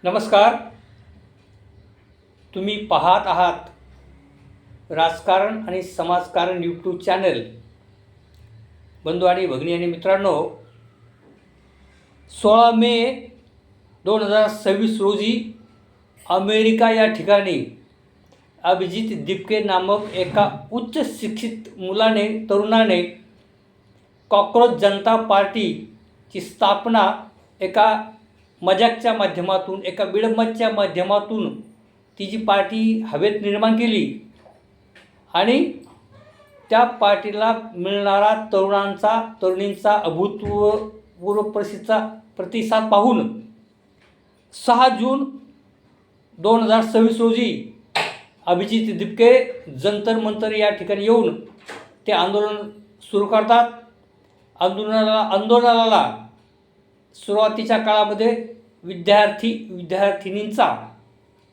नमस्कार. तुम्ही पाहत आहात राजकारण आणि समाजकारण यूट्यूब चॅनल. बंधू आणि भगिनी आणि मित्रांनो, 16 मे 2026 रोजी अमेरिका या ठिकाणी अभिजित दिपके नामक एका उच्च शिक्षित तरुणाने कॉकरोच जनता पार्टीची स्थापना एका मजाकच्या माध्यमातून, एका विडंबनाच्या माध्यमातून ती जी पार्टी हवेत निर्माण केली आणि त्या पार्टीला मिळणारा तरुणींचा अभूतपूर्व प्रतिसाद पाहून 6 जून 2026 रोजी अभिजित दिपके जंतर मंतर या ठिकाणी येऊन ते आंदोलन सुरू करतात. आंदोलनाला सुरुवातीच्या काळामध्ये विद्यार्थिनींचा,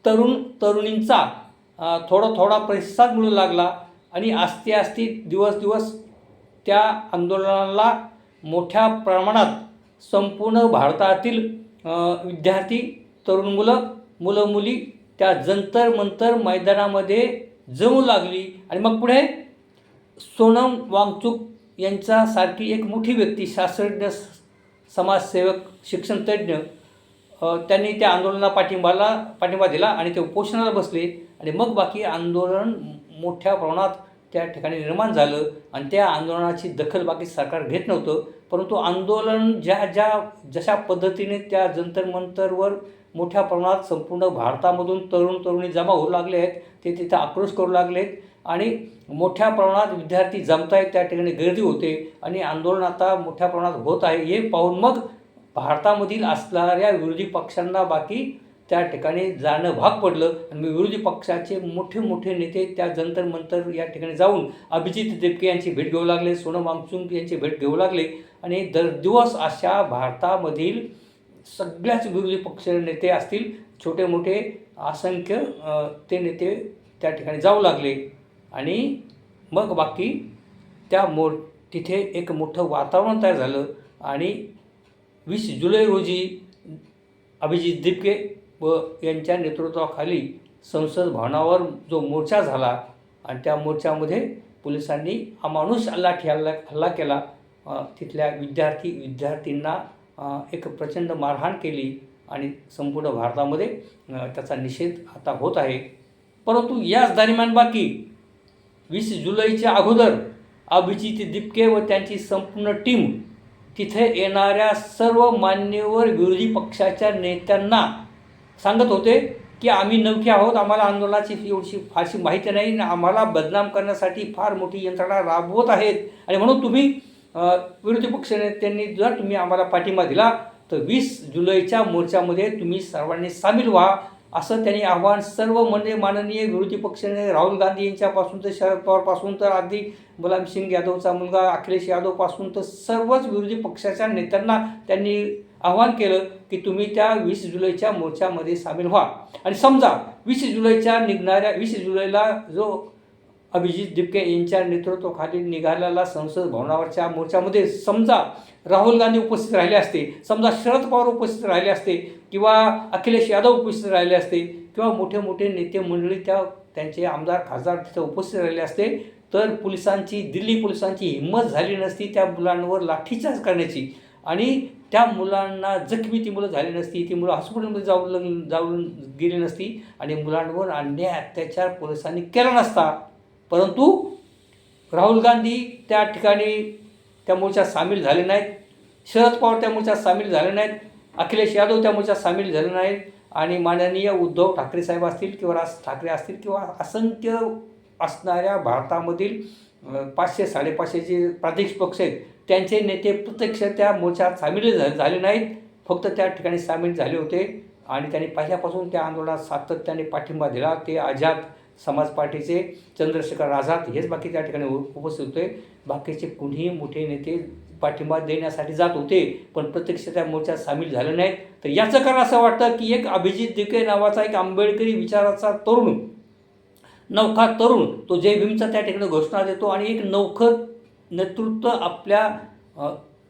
तरुणींचा थोडा प्रतिसाद मिळू लागला आणि आस्ते दिवस त्या आंदोलनाला मोठ्या प्रमाणात संपूर्ण भारतातील विद्यार्थी, तरुण मुलं मुली त्या जंतर मंतर मैदानामध्ये जमू लागली. आणि मग पुढे सोनम वांगचुक यांच्यासारखी एक मोठी व्यक्ती, शास्त्रज्ञ, समाजसेवक, शिक्षणतज्ञ, त्यांनी त्या आंदोलनाला पाठिंबा दिला आणि ते उपोषणाला बसले. आणि मग बाकी आंदोलन मोठ्या प्रमाणात त्या ठिकाणी निर्माण झालं आणि त्या आंदोलनाची दखल बाकी सरकार घेत नव्हतं. परंतु आंदोलन जशा पद्धतीने त्या जंतर मंतरवर मोठ्या प्रमाणात संपूर्ण भारतामधून तरुणी जमा होऊ लागले आहेत, ते तिथं आक्रोश करू लागले आहेत आणि मोठ्या प्रमाणात विद्यार्थी जमत आहेत, त्या ठिकाणी गर्दी होते आणि आंदोलन आता मोठ्या प्रमाणात होत आहे. हे पाहून मग भारतामधील असणाऱ्या विरोधी पक्षांना बाकी त्या ठिकाणी जाणं भाग पडलं आणि विरोधी पक्षाचे मोठे नेते त्या जंतर मंतर या ठिकाणी जाऊन अभिजित दिपके यांची भेट घेऊ लागले, सोनम वांगचुक यांची भेट घेऊ लागले आणि दिवस अशा भारतामधील सगळ्याच विरोधी पक्ष नेते असतील, छोटे मोठे असंख्य ते नेते त्या ठिकाणी जाऊ लागले. आणि मग बाकी तिथे एक मोठं वातावरण तयार झालं आणि 20 जुलै रोजी अभिजित दिपके व यांच्या नेतृत्वाखाली संसद भवनावर जो मोर्चा झाला आणि त्या मोर्चामध्ये पोलिसांनी अमानुष हल्ला केला. तिथल्या विद्यार्थींना एक प्रचंड मारहाण केली आणि संपूर्ण भारतामध्ये त्याचा निषेध आता होत आहे. परंतु याच दरम्यान बाकी 20 जुलैच्या अगोदर अभिजित दिपके व त्यांची संपूर्ण टीम तिथे येणाऱ्या सर्व मान्यवर विरोधी पक्षाच्या नेत्यांना सांगत होते की आम्ही नवखे आहोत, आम्हाला आंदोलनाची फारशी माहिती नाही, आम्हाला बदनाम करण्यासाठी फार मोठी यंत्रणा राबवत आहेत आणि म्हणून तुम्ही विरोधी पक्ष नेत्यांनी जर तुम्ही आम्हाला पाठिंबा दिला तर 20 जुलैच्या मोर्चामध्ये तुम्ही सर्वांनी सामील व्हा, असं त्यांनी आव्हान सर्व माननीय विरोधी पक्षनेते राहुल गांधी यांच्यापासून तर शरद पवारपासून तर अगदी मुलायमसिंग यादवचा मुलगा अखिलेश यादवपासून तर सर्वच विरोधी पक्षाच्या नेत्यांना त्यांनी आव्हान केलं की तुम्ही त्या 20 जुलैच्या मोर्चामध्ये सामील व्हा. आणि समजा 20 जुलैला जो अभिजित दिपके यांच्या नेतृत्वाखाली निघालेला संसद भवनावरच्या मोर्चामध्ये समजा राहुल गांधी उपस्थित राहिले असते, समजा शरद पवार उपस्थित राहिले असते किंवा अखिलेश यादव उपस्थित राहिले असते किंवा मोठे नेते मंडळी त्यांचे आमदार खासदार तिथे उपस्थित राहिले असते तर दिल्ली पोलिसांची हिंमत झाली नसती त्या मुलांवर लाठीचार्ज करण्याची आणि त्या मुलांना ती मुलं झाली नसती, ती मुलं हॉस्पिटलमध्ये जाऊन गेली नसती आणि मुलांवर अन्याय अत्याचार पोलिसांनी केला नसता. परंतु राहुल गांधी त्या ठिकाणी त्या मोर्चात सामील झाले नाहीत, शरद पवार त्या मोर्चात सामील झाले नाहीत, अखिलेश यादव त्या मोर्चात सामील झाले नाहीत आणि माननीय उद्धव ठाकरे साहेब असतील किंवा राज ठाकरे असतील किंवा असंख्य असणाऱ्या भारतामधील 500-550 जे प्रादेशिक पक्ष आहेत त्यांचे नेते प्रत्यक्ष त्या मोर्चात सामील झाले नाहीत, फक्त त्या ठिकाणी सामील झाले होते आणि त्यांनी पहिल्यापासून त्या आंदोलनात सातत्याने पाठिंबा दिला. ते आझाद समाज पार्टीचे चंद्रशेखर आझाद हेच बाकी त्या ठिकाणी उपस्थित होते. बाकीचे कुणीही मोठे नेते पाठिंबा देण्यासाठी जात होते पण प्रत्यक्ष त्या मोर्चात सामील झाले नाहीत. तर याचं कारण असं वाटतं की एक अभिजित दिपके नावाचा एक आंबेडकरी विचाराचा नवखा तरुण तो जय भीमचा त्या ठिकाणी घोषणा देतो आणि एक नवखं नेतृत्व आपल्या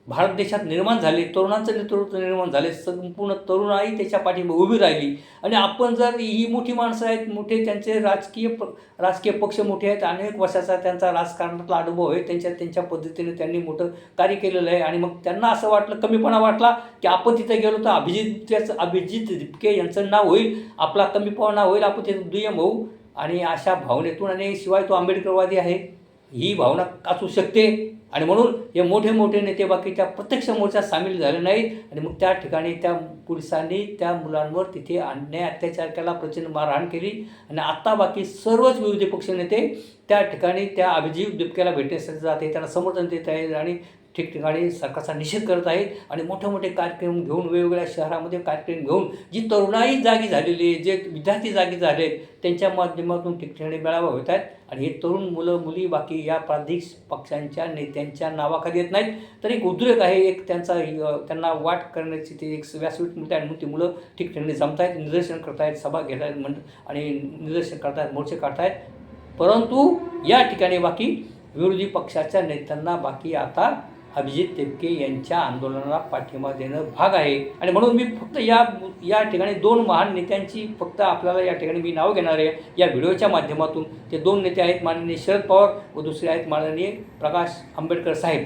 भारत देशात निर्माण झाले, तरुणांचं नेतृत्व निर्माण झाले, संपूर्ण तरुणाई त्याच्या पाठीमागे उभी राहिली. आणि आपण जर ही मोठी माणसं आहेत, मोठे त्यांचे राजकीय पक्ष मोठे आहेत, अनेक वर्षाचा त्यांचा राजकारणातला अनुभव आहे, त्यांच्या पद्धतीने त्यांनी मोठं कार्य केलेलं आहे. आणि मग त्यांना असं वाटलं, कमीपणा वाटला की आपण तिथे गेलो तर अभिजित दिपके यांचं नाव होईल, आपला कमीपणा होईल, आपण तिथे दुय्यम होऊ. आणि अशा भावनेतून, आणि शिवाय तो आंबेडकरवादी आहे ही भावना असू शकते. आणि म्हणून हे मोठे नेते बाकीच्या प्रत्यक्ष मोर्चात सामील झाले नाहीत. आणि मग त्या ठिकाणी त्या पोलिसांनी त्या मुलांवर तिथे अन्याय अत्याचार केला, प्रचंड मारहाण केली. आणि आत्ता बाकी सर्वच विरोधी पक्षनेते त्या ठिकाणी त्या अभिजित दिपकेला भेटण्यासाठी जाते, त्यांना समर्थन देत आहेत आणि ठिकठिकाणी सरकारचा निषेध करत आहेत. आणि मोठे कार्यक्रम घेऊन, वेगवेगळ्या शहरामध्ये कार्यक्रम घेऊन, जी तरुणाई जागी झालेली आहे, जे विद्यार्थी जागी झाले, त्यांच्या माध्यमातून ठिकठिकाणी मेळावा होत आहेत. आणि हे तरुण मुलं मुली बाकी या प्रादेशिक पक्षांच्या नेत्यांच्या नावाखाली येत नाहीत, तर एक उद्रेक आहे, एक त्यांना वाट करण्याची ते एक व्यासपीठ मिळते. आणि मग ती मुलं ठिकठिकाणी जमत आहेत, निदर्शन करत आहेत, सभा घेत आहेत, आणि निदर्शन करत आहेत, मोर्चे काढत आहेत. परंतु या ठिकाणी बाकी विरोधी पक्षाच्या नेत्यांना बाकी आता अभिजित दिपके यांच्या आंदोलनाला पाठिंबा देणं भाग आहे. आणि म्हणून मी फक्त या ठिकाणी 2 महान नेत्यांची फक्त आपल्याला या ठिकाणी मी नाव घेणार आहे या व्हिडिओच्या माध्यमातून. ते 2 नेते आहेत माननीय शरद पवार व दुसरे आहेत माननीय प्रकाश आंबेडकर साहेब.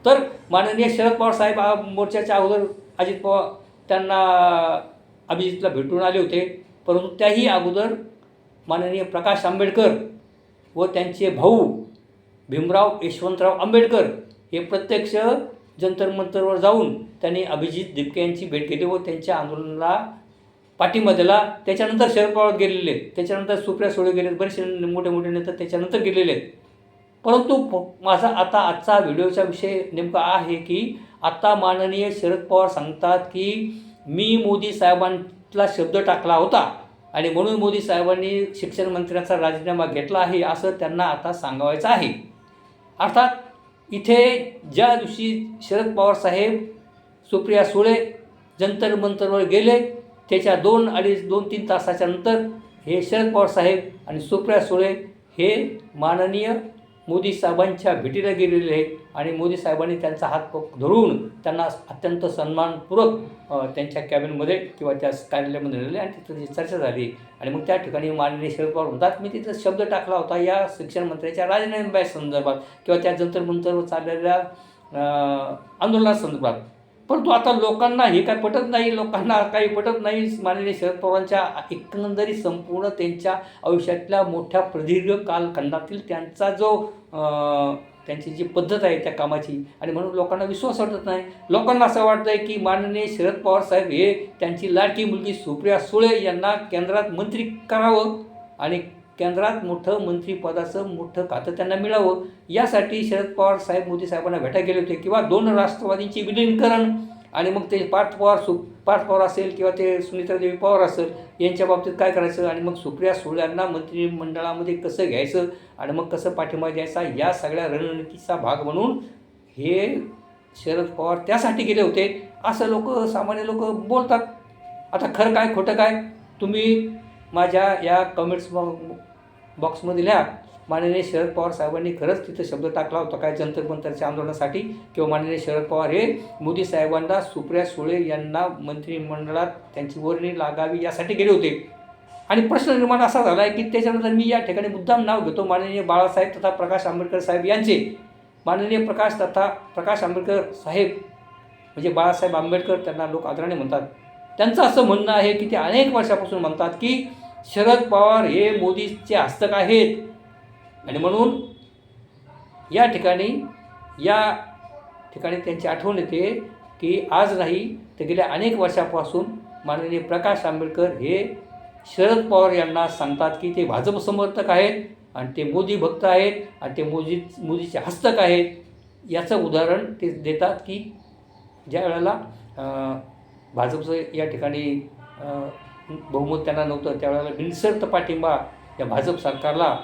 तर माननीय शरद पवार साहेब मोर्चाच्या अगोदर अजित पवार त्यांना अभिजितला भेटून आले होते, परंतु त्याही अगोदर माननीय प्रकाश आंबेडकर व त्यांचे भाऊ भीमराव यशवंतराव आंबेडकर हे प्रत्यक्ष जंतर मंतरवर जाऊन त्यांनी अभिजित दिपके यांची भेट घेतली व त्यांच्या आंदोलनाला पाठिंबा दिला. त्याच्यानंतर शरद पवार गेलेले आहेत, त्याच्यानंतर सुप्रिया सुळे गेले, बरेचसे मोठे नेते त्याच्यानंतर गेलेले आहेत. परंतु माझा आजचा व्हिडिओचा विषय नेमका आहे की आता माननीय शरद पवार सांगतात की मी मोदी साहेबांना शब्द टाकला होता आणि म्हणून मोदी साहेबांनी शिक्षण मंत्र्याचा राजीनामा घेतला आहे, असं त्यांना आता सांगायचं आहे. अर्थात इथे ज्या दिवशी शरद पवार साहेब सुप्रिया सुळे जंतर मंतरवर गेले, त्याच्या 2-3 तासाच्या नंतर हे शरद पवार साहेब आणि सुप्रिया सुळे हे माननीय मोदी साहेबांच्या भेटीला गेलेले आहेत. आणि मोदी साहेबांनी त्यांचा हात धरून त्यांना अत्यंत सन्मानपूर्वक त्यांच्या कॅबिनमध्ये किंवा त्या कार्यालयामध्ये नेले आणि तिथं जी चर्चा झाली. आणि मग त्या ठिकाणी माननीय शरद पवार म्हणतात, मी तिथं शब्द टाकला होता या शिक्षण मंत्र्याच्या राजीनाम्यासंदर्भात किंवा त्या जंतर मंतरवर चाललेल्या आंदोलनासंदर्भात. परंतु आता लोकांना हे काय पटत नाही, लोकांना काही पटत नाही. माननीय शरद पवारांच्या एकंदरीत संपूर्ण त्यांच्या आयुष्यातल्या मोठ्या प्रदीर्घ कालखंडातील त्यांचा जो त्यांची जी पद्धत आहे त्या कामाची, आणि म्हणून लोकांना विश्वास वाटत नाही. लोकांना असं वाटतं आहे की माननीय शरद पवार साहेब हे त्यांची लाडकी मुलगी सुप्रिया सुळे यांना केंद्रात मंत्री करावं आणि केंद्रात मोठं मंत्रिपदाचं मोठं खातं त्यांना मिळावं, यासाठी शरद पवार साहेब मोदी साहेबांना भेटायला गेले होते. किंवा 2 राष्ट्रवादींची विलीनीकरण, आणि मग ते पार्थ पवार असेल किंवा ते सुनीतादेवी पवार असेल यांच्या बाबतीत काय करायचं, आणि मग सुप्रिया सुळ्यांना मंत्रिमंडळामध्ये कसं घ्यायचं आणि मग कसं पाठिंबा द्यायचा, या सगळ्या रणनीतीचा भाग म्हणून हे शरद पवार त्यासाठी गेले होते, असं सामान्य लोक बोलतात. आता खरं काय खोटं काय तुम्ही माझ्या या कमेंट्स बॉक्समध्ये लिहा. माननीय शरद पवार साहेबांनी खरंच तिथं शब्द टाकला होता काय जंतर मंतरच्या आंदोलनासाठी, किंवा माननीय शरद पवार हे मोदी साहेबांना सुप्रिया सुळे यांना मंत्रिमंडळात त्यांची वर्णी लागावी यासाठी गेले होते. आणि प्रश्न निर्माण असा झाला आहे की त्याच्यानंतर मी या ठिकाणी मुद्दाम नाव घेतो माननीय बाळासाहेब तथा प्रकाश आंबेडकर साहेब यांचे. माननीय प्रकाश आंबेडकर साहेब म्हणजे बाळासाहेब आंबेडकर, त्यांना लोक आदराने म्हणतात. त्यांचं असं म्हणणं आहे की ते अनेक वर्षापासून म्हणतात की शरद पवार हे मोदीचे हस्तक आहेत. आणि म्हणून या ठिकाणी त्यांची आठवण येते की आज नाही तर गेल्या अनेक वर्षापासून माननीय प्रकाश आंबेडकर हे शरद पवार यांना सांगतात की ते भाजप समर्थक आहेत आणि ते मोदी भक्त आहेत आणि ते मोदीचे हस्तक आहेत. याचं उदाहरण ते देतात की ज्या वेळेला भाजपचं या ठिकाणी बहुमत त्यांना नव्हतं, त्यावेळेला बिनशर्त पाठिंबा या भाजप सरकारला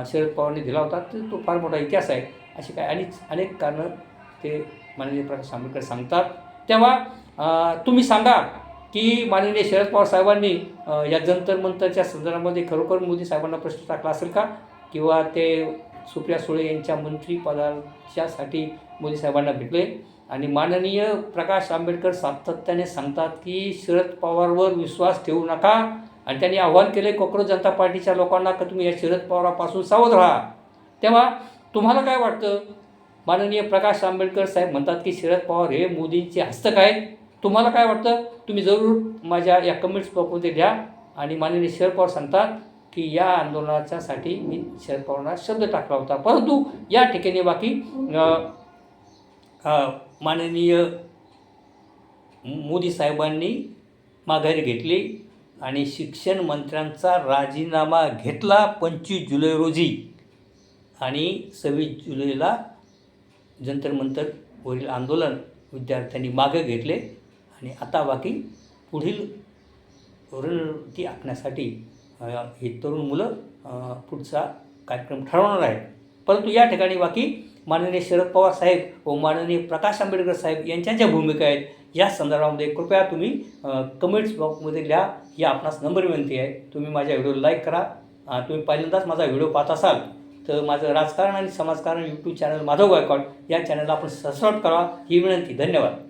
शरद पवारांनी दिला होता. तर तो फार मोठा इतिहास आहे. अशी काय अनेक कारणं ते माननीय प्रकाश आंबेडकर सांगतात. तेव्हा तुम्ही सांगा की माननीय शरद पवार साहेबांनी या जंतर मंतरच्या संदर्भामध्ये खरोखर मोदी साहेबांना प्रश्न टाकला असेल का, किंवा ते सुप्रिया सुळे यांच्या मंत्रिपदाच्यासाठी मोदी साहेबांना भेटले. आणि माननीय प्रकाश आंबेडकर सातत्याने सांगतात की शरद पवारवर विश्वास ठेवू नका आणि त्यांनी आव्हान केले काँग्रेस जनता पार्टीच्या लोकांना की तुम्ही या शरद पवारापासून सावध राहा. तेव्हा तुम्हाला काय वाटतं? माननीय प्रकाश आंबेडकर साहेब म्हणतात की शरद पवार हे मोदींचे हस्तक आहेत. तुम्हाला काय वाटतं? तुम्ही जरूर माझ्या या कमेंट्स बॉक्समध्ये द्या. आणि माननीय शरद पवार सांगतात की या आंदोलनाच्यासाठी मी शरद पवारांना शब्द टाकला होता, परंतु या ठिकाणी बाकी माननीय मोदी साहेबांनी माघारी घेतली आणि शिक्षण मंत्र्यांचा राजीनामा घेतला 25 जुलै रोजी आणि 26 जुलैला जंतर मंतरवरील आंदोलन विद्यार्थ्यांनी मागे घेतले आणि आता बाकी पुढील रणनीती आखण्यासाठी ही तरुण मुलं पुढचा कार्यक्रम ठरवणार आहेत. परंतु या ठिकाणी बाकी माननीय शरद पवार साहेब व माननीय प्रकाश आंबेडकर साहेब यांच्या ज्या भूमिका आहेत या संदर्भामध्ये कृपया तुम्ही कमेंट्स बॉक्समध्ये लिहा. ही आपणास नंबर विनंती आहे. तुम्ही माझ्या व्हिडिओ लाईक करा. तुम्ही पहिल्यांदाच माझा व्हिडिओ पाहत असाल तर माझं राजकारण आणि समाजकारण यूट्यूब चॅनल माधव गायकवाड या चॅनलला आपण सबस्क्राईब करा ही विनंती. धन्यवाद.